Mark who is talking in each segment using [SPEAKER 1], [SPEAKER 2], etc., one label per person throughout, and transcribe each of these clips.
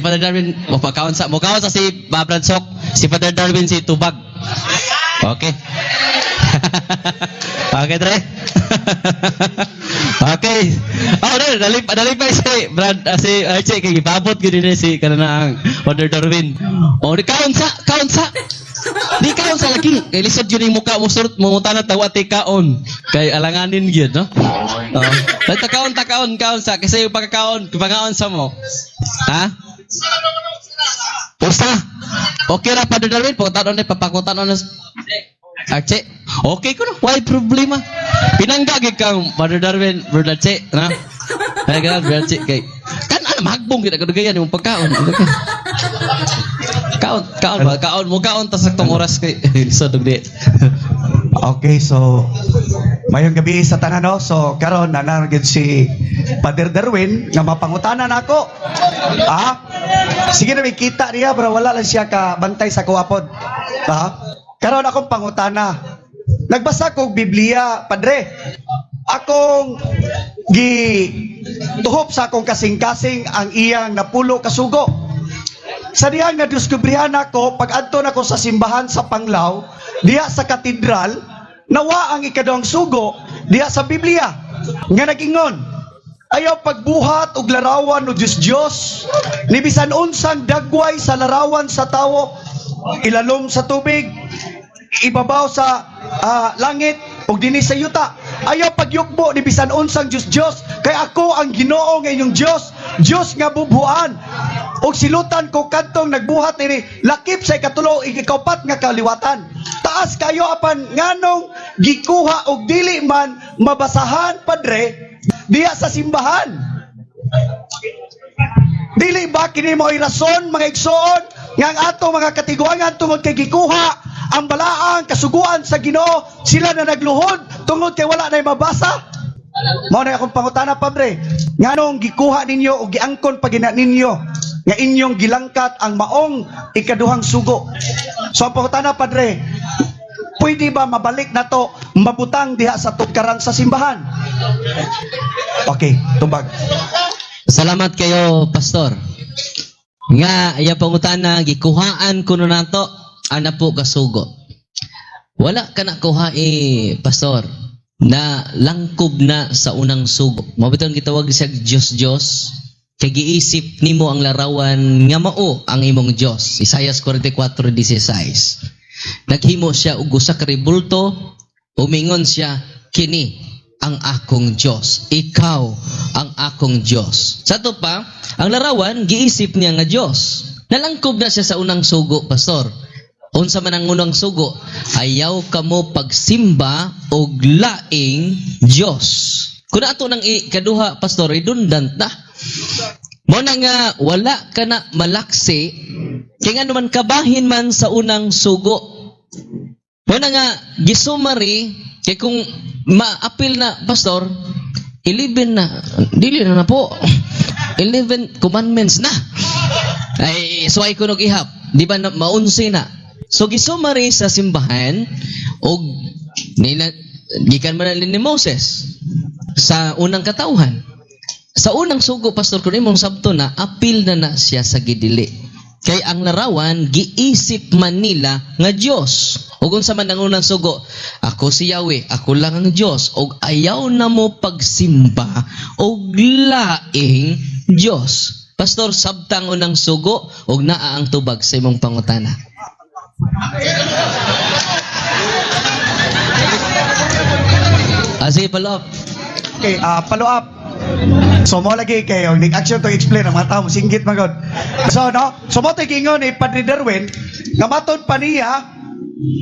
[SPEAKER 1] Father Darwin, mukhaon sa si Brad Sok, si Father Darwin si Tubag. Okay. Okay, Dre. Okay. Oh, dali pa si Brad, si Archie, kay gipabot gud din si kanang Father Darwin. Oh, di kaon sa. Di kaon sa laki. Kay lisod yun yung mukha mo surut mo tanang tawa ti kaon. Kay alanganin gyud, no? Oh. Takaon sa kasi yung pagkakaon, pangaon sa mo. Ha? Usa. Okay ra Father Darwin, pagkataon ni papakutan na Archie. Okay ko no, why problema? Pinanggagig kang Father Darwin, Brother Archie, na? Ay ganun, Brother Archie, kay kan ana magbong gid kagayan yung pagkaon. Kaon mo ta sa tong oras kay so dugdi.
[SPEAKER 2] Okay, so mayong gabi sa tanan no. So karon nanargid si Father Darwin nga mapangutanan ako. Sige na may kita niya pero wala lang siya ka bantay sa kuwapod. Karon akong pangutana. Nagbasa kog Biblia, Padre. Akong tuhop sa akong kasing-kasing ang iyang napulo kasugo. Sa diyang nadiskubrihan ako, pag-adto na ko sa simbahan sa Panglao, diya sa katedral, nawa ang ikadawang sugo, diya sa Biblia. Nga nagingon, ayaw pagbuhat og larawan o Diyos, ni bisan unsang dagway sa larawan sa tawo, ilalom sa tubig, ibabaw sa langit, o dinis sa yuta. Ayaw pagyukbo ni bisan unsang Diyos, kay ako ang Ginoo nga inyong Diyos nga bubuan. Og silutan ko kantong nagbuhat ini lakip sa ikatulo ikaupat nga kaliwatan. Taas kayo apan nganong gikuha og dili man mabasahan, Padre, diya sa simbahan. Dili ba kini mo rason mga igsoon nga ang ato mga katiguangan tungod kay gikuha ang balaang kasuguan sa Ginoo, sila na nagluhod tungod kay wala na mabasa? Mao na akong pangutana, Padre. Nganong gikuha ninyo o giangkon pagina ninyo nga inyong gilangkat ang maong ikaduhang sugo? So ang pangutana, Padre, pwede ba mabalik na to mabutang diha sa tugkaran sa simbahan? Okay, tubag.
[SPEAKER 1] Salamat kayo, Pastor. Nga, iya pangutana, gikuhaan kuno nato, ana po kasugo. Wala ka na kuha Pastor, na langkob na sa unang sugo. Mabiton gitawag siya Diyos. Kay giisip nimo ang larawan nga mao ang imong Dios. Isaiah 44:16. Naghimo siya og usa ka rebulto, umingon siya, kini ang akong Dios. Ikaw ang akong Dios. Sa to pa, ang larawan giisip niya nga Dios. Nalangkob na siya sa unang sugo, Pastor. Unsa man ang unang sugo, ayaw kamo pagsimba og laing Dios. Kun ato nang ikaduha, Pastor, redundant na. Mo na nga wala ka na malaksi kay nga naman kabahin man sa unang sugo. Mo na nga gisumari kay kung ma-apil na, Pastor, 11 na, dili na po. 11 commandments na. Ay suway ko nog ihap, di ba na maunsi na. So gisumari sa simbahan og gikan man ni Moses sa unang katawhan. Sa unang sugo, Pastor, kung imong sabto na, apil na siya sa gidili. Kay ang larawan, giisip man nila nga Diyos. O kung sa man ang unang sugo, ako si Yahweh, ako lang ang Diyos. O ayaw na mo pagsimba o laing Diyos. Pastor, sabtang unang sugo, o naa ang tubag sa imong pangutana. Sige, follow up.
[SPEAKER 2] Okay, follow up. So mo lagi kayo nag-action to explain ang mga tao singgit magod. So no, so mo gingon ni Padre Darwin nga matud pa niya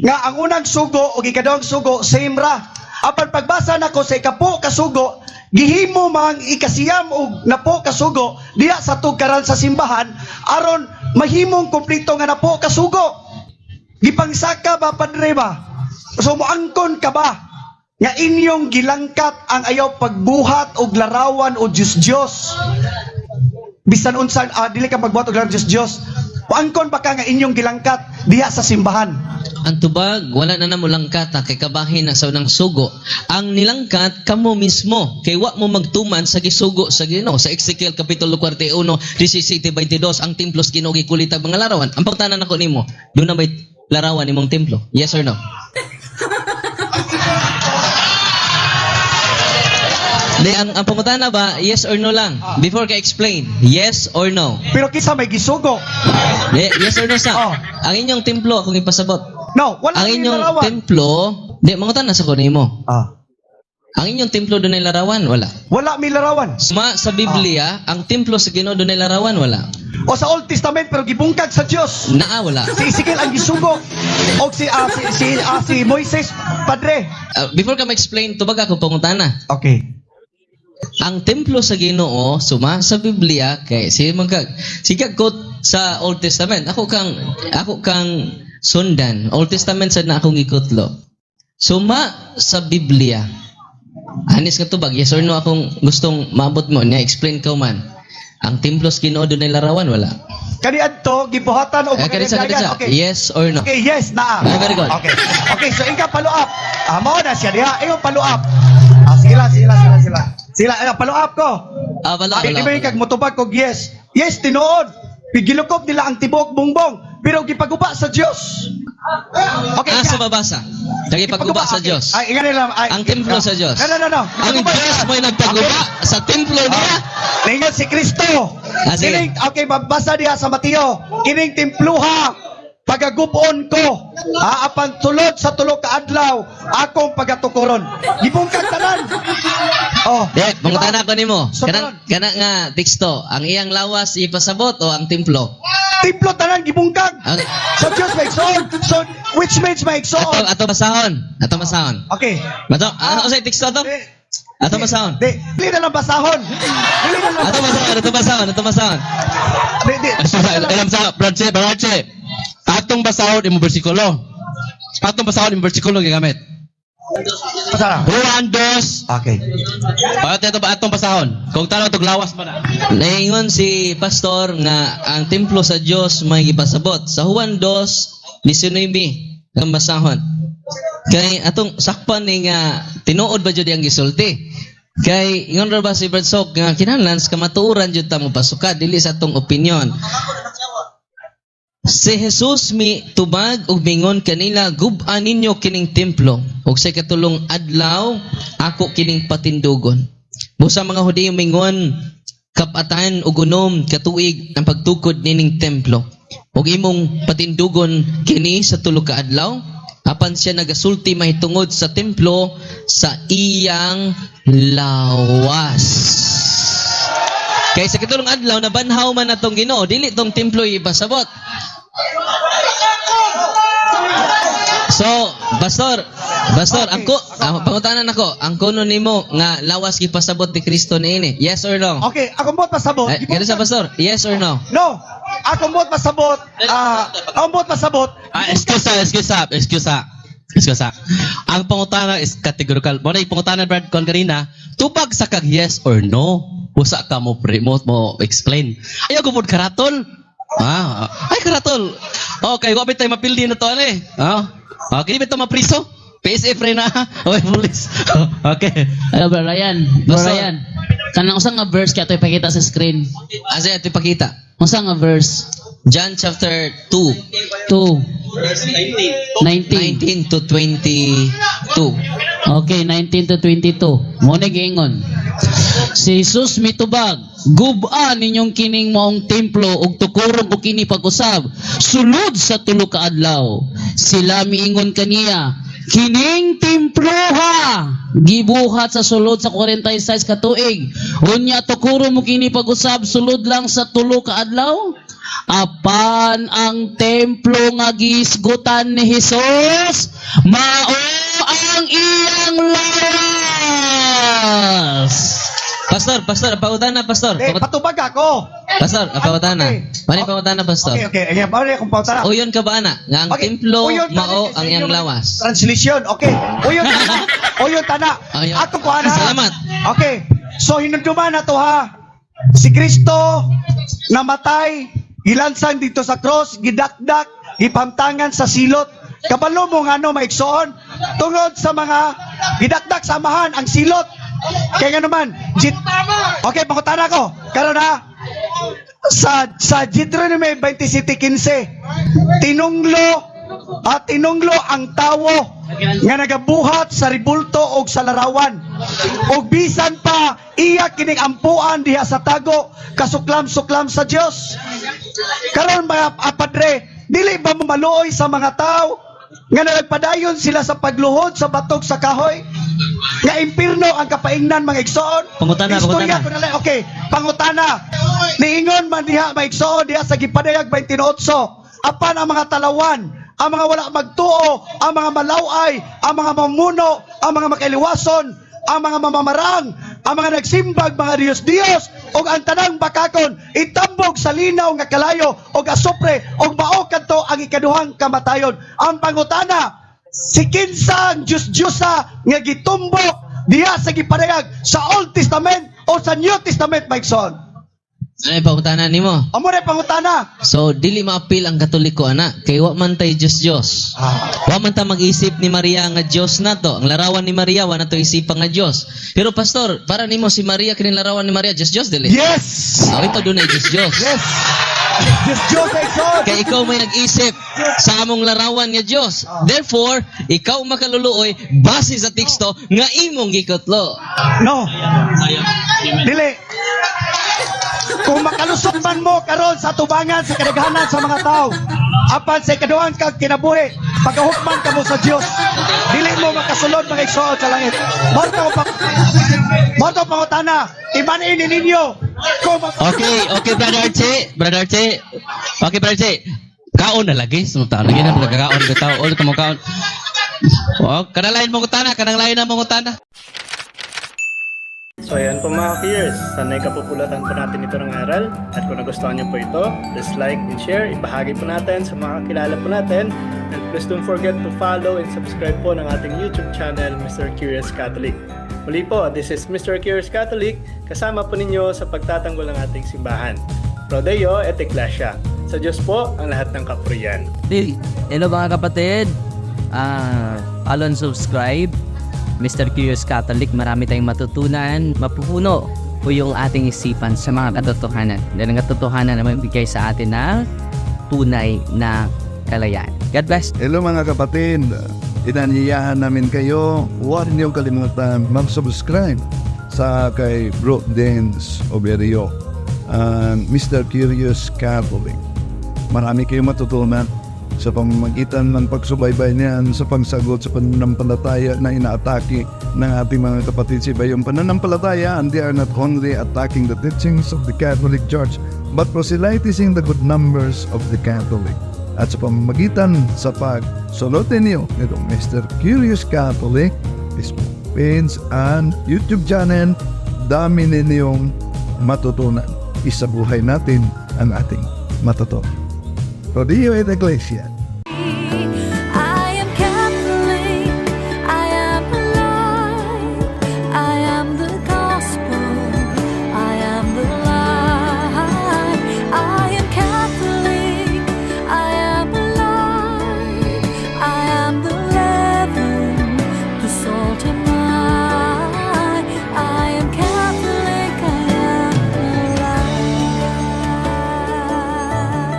[SPEAKER 2] nga ang unang sugo o ikadawang sugo same ra. Apan pagbasa nako sa ikapo kasugo, gihimo mang ikasiyam og napo kasugo diya sa tugkaran sa simbahan aron mahimong kumpleto nga napo kasugo. Gipangsaka ba, Padre ba? So moangkon ka ba nga inyong gilangkat ang ayaw pagbuhat og larawan o Diyos? Bisan unsa dili ka magbuhat og larawan Diyos. Moangkon ba ka nga inyong gilangkat diha sa simbahan?
[SPEAKER 1] ang tubag wala na namo langkata kay kabahin na sa unang sugo. Ang nilangkat kamo mismo kay wa mo magtuman sa gisugo sa Ginoo. Sa Ezekiel kapitulo 41 17:22 ang templo sa Ginoo gikulitag mga larawan. Ang pagtanan nako nimo, do na may larawan imong templo? Yes or no? Di, ang pangutana ba, yes or no lang? Before ka explain, yes or no?
[SPEAKER 2] Pero kisa may gisugo.
[SPEAKER 1] Yes or no sa?
[SPEAKER 2] Oh.
[SPEAKER 1] Ang inyong templo, akong ipasabot.
[SPEAKER 2] No, wala
[SPEAKER 1] Ang
[SPEAKER 2] may
[SPEAKER 1] inyong
[SPEAKER 2] larawan.
[SPEAKER 1] templo, di, mangutana sa kunin mo.
[SPEAKER 2] Ah.
[SPEAKER 1] Ang inyong templo doon ay larawan? Wala.
[SPEAKER 2] Wala may larawan.
[SPEAKER 1] Suma sa Biblia, ang templo sa Ginoo doon ay larawan? Wala.
[SPEAKER 2] O sa Old Testament pero gibungkag sa Dios.
[SPEAKER 1] Naa, wala.
[SPEAKER 2] Si Ezekiel ang gisugo. O si Moises padre.
[SPEAKER 1] Before ka ma-explain, tubag ako pangutana.
[SPEAKER 2] Okay.
[SPEAKER 1] Ang templo sa Ginoo suma sa Biblia kay sigag quote sa Old Testament. Ako kang sundan. Old Testament sad na akong gikutlo. Suma sa Biblia. Anis ka tubag, yes or no akong gustong maabot mo, na-explain ko man. Ang templo sa Ginoo doon ay larawan, wala.
[SPEAKER 2] Kani adto gibuhatan og
[SPEAKER 1] Kadisa.
[SPEAKER 2] Okay.
[SPEAKER 1] Yes or no?
[SPEAKER 2] Okay, yes na.
[SPEAKER 1] Very good.
[SPEAKER 2] Okay. Okay, so ika follow up. Mao na siya diha. Iyo follow up. Sila follow up ko.
[SPEAKER 1] Wala.
[SPEAKER 2] Di ba yung kag motubag kog yes. Yes tinuod. Pigilukop nila ang tibok bongbong pero gipaguba sa Dios. Okay.
[SPEAKER 1] Sa babasa. Lagi pagguba sa Diyos.
[SPEAKER 2] Ay, ingani lang.
[SPEAKER 1] Ang templo sa Diyos.
[SPEAKER 2] No.
[SPEAKER 1] Ang Diyos mo'y nagpagguba sa templo niya.
[SPEAKER 2] Ningon si Kristo.
[SPEAKER 1] Sige.
[SPEAKER 2] Okay, mabasa diha sa Mateo. Kining templuha pagagubon ko. Apan tulod sa tulo ka adlaw akong pagatukoron. Gibungkag tanan. Oh.
[SPEAKER 1] Mangutana ko nimo.
[SPEAKER 2] So,
[SPEAKER 1] Kana nga teksto, ang iyang lawas ipasabot o ang templo?
[SPEAKER 2] Templo tanan gibungkag.
[SPEAKER 1] Ang-
[SPEAKER 2] Sa Dios may igsoon. So which means may igsoon.
[SPEAKER 1] Ato basahon.
[SPEAKER 2] Okay.
[SPEAKER 1] Ano sa teksto to? Ato basahon.
[SPEAKER 2] Dili na lang basahon.
[SPEAKER 1] Ato basahon.
[SPEAKER 3] Alam sa Bradche. Atong basahon imong bersikulo. Gigamit.
[SPEAKER 2] Pasara.
[SPEAKER 3] Juan 2.
[SPEAKER 2] Okay.
[SPEAKER 3] Atong basahon. Kung tanaw tog lawas pa na.
[SPEAKER 1] Naingon si pastor nga ang templo sa Dios may ipasabot. Sa Juan 2:19 ang basahon. Kay atong sakpan ni nga tinuod ba jud ang gisulti? Kay ingon ra ba si Brad Sok nga kinahanglan sa kamatuoran jud ta mo pasuka dili sa atong opinion. Si Jesus mi tubag ug mingon kanila, gub-an ninyo kining templo ug sa katulong adlaw ako kining patindugon. Busa mga Hudiyo mingon, kapatan ug unom katuig ang pagtukod nining templo. Ug imong patindugon kini sa tulo ka adlaw apan siya nagasulti mahitungod sa templo sa iyang lawas. Kay sa katulong adlaw nabanhaw man atong Ginoo, dili tong templo ipasabot. So, Pastor, pangutanan ako, ang kuno nimo nga lawas gipasabot ni Kristo niini. Yes or no?
[SPEAKER 2] Okay, ako mo pasabot.
[SPEAKER 1] Kaya sa Pastor, yes or no?
[SPEAKER 2] No. Ako mo pasabot.
[SPEAKER 3] Excuse. Ang pangutana is categorical. Mo na pangutana Brad kon kanina, tupag sa kag yes or no. Usa ka mo promote mo explain. Ayaw ko pud karatol. Ay karatol. Okay, wa bitay mapildi na to ani. Okay, bitaw mapriso. PSF rin na. Okay, police. Okay.
[SPEAKER 4] Hello, Bro Ryan. Kanang usang nga verse kaya ito ipakita sa screen.
[SPEAKER 1] Asa ito ipakita?
[SPEAKER 4] Usang nga verse.
[SPEAKER 1] John chapter 2, 19 to 22.
[SPEAKER 4] Okay, 19 to 22. Mo giingon. Si Jesus mitubag, gub-an ninyong kining maong templo ug tukuron ko kini pag-usab. Sulod sa tulo ka adlaw. Sila miingon kaniya, kining templo ha gibuhat sa sulod sa 46 ka tuig. Unya tukuron mo kini pag-usab sulod lang sa tulo ka adlaw. Apan ang templo nga gisgutan ni Jesus mao ang iyang lawas.
[SPEAKER 1] Pastor, pautana pastor.
[SPEAKER 2] Patubag ako.
[SPEAKER 1] Pastor, pautana.
[SPEAKER 2] Okay.
[SPEAKER 1] Mani pautana pastor.
[SPEAKER 2] Okay. Ayan, bawal akong pautana.
[SPEAKER 1] Uyon ka ba ana? Nga ang templo
[SPEAKER 2] Uyon
[SPEAKER 1] mao
[SPEAKER 2] tani,
[SPEAKER 1] ang iyang lawas.
[SPEAKER 2] Translation. Okay. Uyon tana.
[SPEAKER 1] Ayun.
[SPEAKER 2] Ato ko ana.
[SPEAKER 1] Salamat.
[SPEAKER 2] Okay. So hinumduman na to ha. Si Kristo namatay, gilansang dito sa cross, gidakdak, gipamtangan sa silot, Kabalo mo nga no maigsoon tungod sa mga gidakdak samahan ang silot. Kaya nga naman, okay, pangutana ko. Karon na, sa Deuteronomy 27:15, tinunglo ang tawo nga nagabuhat sa ribulto o sa larawan. O bisan pa, iya kining ampuan diha sa tago, kasuklam-suklam sa Dios. Karon mga padre, dili ba mo maluoy sa mga tao nga nagpadayon sila sa pagluhod sa batok sa kahoy? Nga impirno ang kapaingnan mga igsoon.
[SPEAKER 1] Pangutana.
[SPEAKER 2] Okay, pangutana. Niingon man diha mga igsoon diha sa Gipadayag 28. Apan ang mga talawan, ang mga wala magtuo, ang mga malaway, ang mga mamuno, ang mga makailiwason, ang mga mamamarang, ang mga nagsimbag, mga Diyos-Diyos, o ang tanang bakakon, itambog sa linaw nga kalayo, o asupre, o mao kadto ang ikaduhang kamatayon. Ang pangutana, si kinsang Diyos-Diyosa nga gitumbok diha sa Gipadayag sa Old Testament o sa New Testament, Mike Son.
[SPEAKER 1] Ano pangutana nimo?
[SPEAKER 2] Amo na pangutana.
[SPEAKER 1] So dili maapil ang Katoliko ana kay wa man tay Dios. Wa man ta mag-isip ni Maria nga Dios nato. Ang larawan ni Maria wa nato isipang nga Dios. Pero pastor, para nimo si Maria kining larawan ni Maria Dios dili.
[SPEAKER 2] Yes.
[SPEAKER 1] Aw ito dunay Dios.
[SPEAKER 2] Yes. Diyos ay son.
[SPEAKER 1] Kay ikaw may nag-isip sa among larawan nga Dios. Therefore, ikaw makaluluoy base sa teksto nga imong gikutlo.
[SPEAKER 2] No. Dili. Kung makalusot man mo karon sa tubangan sa kadaghanan sa mga tao, apan sa ikaduhang kag kinabuhi, pagkahukman ka mo sa Dios, dili mo makasulod mga igsoon sa langit. Moto pangutana, ibanin ninyo.
[SPEAKER 3] Okay, Brother Archie. Okay, Brother Archie. Kaon na lagi. Sumunta. Lagi na pagkakaon. Bitaw. Ulit mo kaon. Kanang lain mong utana.
[SPEAKER 5] So ayan po mga peers, sanay kapupulatan po natin ito ng aral at kung nagustuhan niyo po ito, please like and share, ibahagi po natin sa mga kakilala po natin and please don't forget to follow and subscribe po ng ating YouTube channel, Mr. Curious Catholic. Muli po, this is Mr. Curious Catholic, kasama po ninyo sa pagtatanggol ng ating simbahan. Pro Deo et Ecclesia. Sa Diyos po ang lahat ng kapurian.
[SPEAKER 6] Hello mga kapatid. Follow and subscribe. Mr. Curious Catholic, marami tayong matutunan. Mapupuno po yung ating isipan sa mga katotohanan. Dahil ang katotohanan na magbigay sa atin ng tunay na kalayaan. God bless.
[SPEAKER 7] Hello mga kapatid, inanyayahan namin kayo, huwag niyong kalimutan mag-subscribe sa kay Bro Dance Oberio, Mr. Curious Catholic. Marami kayong matutunan sa pamamagitan ng pagsubaybay niyan sa pagsagot sa pananampalataya na inaatake ng ating mga kapatid sa iba. Yung pananampalataya, and they are not only attacking the teachings of the Catholic Church, but proselytizing the good numbers of the Catholic. At sa pamamagitan sa pagsulotin niyo nitong Mr. Curious Catholic, Facebook page and YouTube channel, dami ninyong matutunan. Isabuhay natin ang ating matutunan. Pro Deo et Ecclesia.